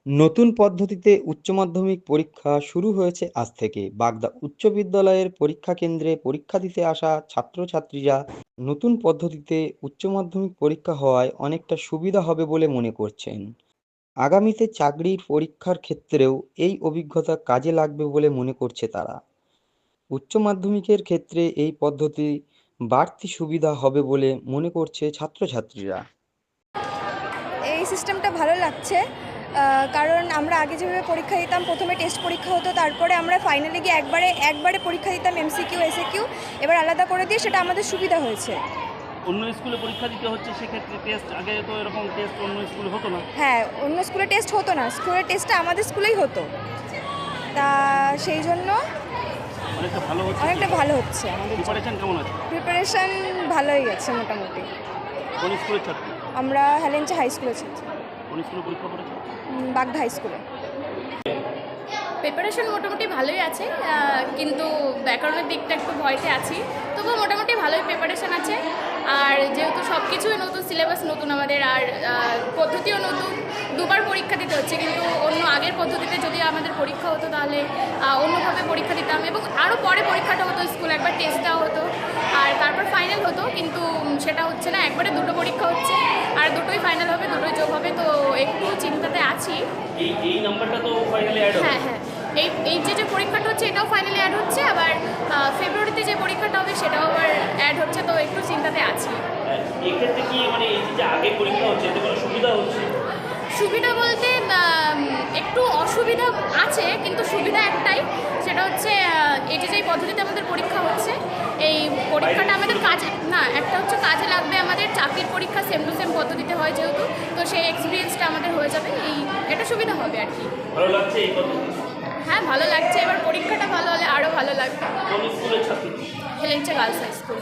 নতুন পদ্ধতিতে উচ্চ মাধ্যমিক পরীক্ষা শুরু হয়েছে আজ থেকে। বাগদা উচ্চ বিদ্যালয়ের পরীক্ষা কেন্দ্রে পরীক্ষা দিতে আসা ছাত্রছাত্রীরা নতুন পদ্ধতিতে উচ্চ মাধ্যমিক পরীক্ষা হওয়ায় অনেকটা সুবিধা হবে বলে মনে করছেন। আগামীতে চাকরির পরীক্ষার ক্ষেত্রেও এই অভিজ্ঞতা কাজে লাগবে বলে মনে করছে তারা। উচ্চ মাধ্যমিকের ক্ষেত্রে এই পদ্ধতি বাড়তি সুবিধা হবে বলে মনে করছে ছাত্রছাত্রীরা। এই সিস্টেমটা ভালো লাগছে, কারণ আমরা আগে যেভাবে পরীক্ষা দিতাম, প্রথমে টেস্ট পরীক্ষা হতো, তারপরে আমরা ফাইনালে গিয়ে একবারে পরীক্ষা দিতাম, এমসিকিউ এসএকিউ এবার আলাদা করে দিয়ে, সেটা আমাদের সুবিধা হয়েছে। অন্য স্কুলে পরীক্ষা দিতে হচ্ছে, সেক্ষেত্রে টেস্ট আগে তো এরকম টেস্ট অন্য স্কুলে হতো না। হ্যাঁ, অন্য স্কুলে টেস্ট হতো না, স্কুলের টেস্টটা আমাদের স্কুলেই হতো, তা সেই জন্য অনেকটা ভালো হচ্ছে। অনেকটা ভালো হচ্ছে। আমাদের প্রিপারেশন কেমন আছে? প্রিপারেশন ভালোই গেছে মোটামুটি। কোন স্কুলের ছাত্র? আমরা হেলেঞ্চা হাই স্কুলে ছিলাম। কোন স্কুলে পরীক্ষা করেছে? বাগদা হাই স্কুলে। প্রিপারেশন মোটামুটি ভালোই আছে, কিন্তু ব্যাকরণের দিকটা একটু ভয়তে আছি, তবুও মোটামুটি ভালোই প্রিপারেশন আছে। আর যেহেতু সব কিছুই নতুন, সিলেবাস নতুন আমাদের, আর পদ্ধতিও নতুন, দুবার পরীক্ষা দিতে হচ্ছে। কিন্তু অন্য আগের পদ্ধতিতে যদি আমাদের পরীক্ষা হতো তাহলে অন্যভাবে পরীক্ষা দিতাম, এবং আরও পরে পরীক্ষাটা হতো, স্কুল একবার টেস্ট দেওয়া হতো আর তারপর ফাইনাল হতো। কিন্তু সেটা হচ্ছে না, একবারে দুটো পরীক্ষা হচ্ছে আর দুটোই ফাইনাল হবে, দুটোই যোগ হবে, তো একটু চিন্তাতে আছি। এই নাম্বারটা তো ফাইনালি অ্যাড হবে। হ্যাঁ হ্যাঁ, এই যে পরীক্ষাটা হচ্ছে এটাও ফাইনালি অ্যাড হচ্ছে, আবার ফেব্রুয়ারিতে যে পরীক্ষাটা হবে সেটাও আবার অ্যাড হচ্ছে, তো একটু চিন্তাতে আছি। এক্ষেত্রে কি মানে এই যে আগে পরীক্ষা হচ্ছে এতে কোনো সুবিধা হচ্ছে? সুবিধা বলতে একটু অসুবিধা আছে, কিন্তু সুবিধা একটাই, সেটা হচ্ছে এই যেই পদ্ধতিতে আমাদের পরীক্ষা হচ্ছে, এই পরীক্ষাটা আমাদের কাজে না, একটা হচ্ছে কাজে লাগবে, আমাদের চাকরির পরীক্ষা সেম টু সেম পদ্ধতিতে হয় যেহেতু, তো সেই এক্সপিরিয়েন্সটা আমাদের হয়ে যাবে, এটা সুবিধা হবে আর কি। ভালো লাগছে এই পদ্ধতি? হ্যাঁ, ভালো লাগছে। এবার পরীক্ষাটা ভালো হলে আরও ভালো লাগবে। কোন স্কুলের ছাত্র? হেলেঞ্চা গার্লস হাই স্কুল।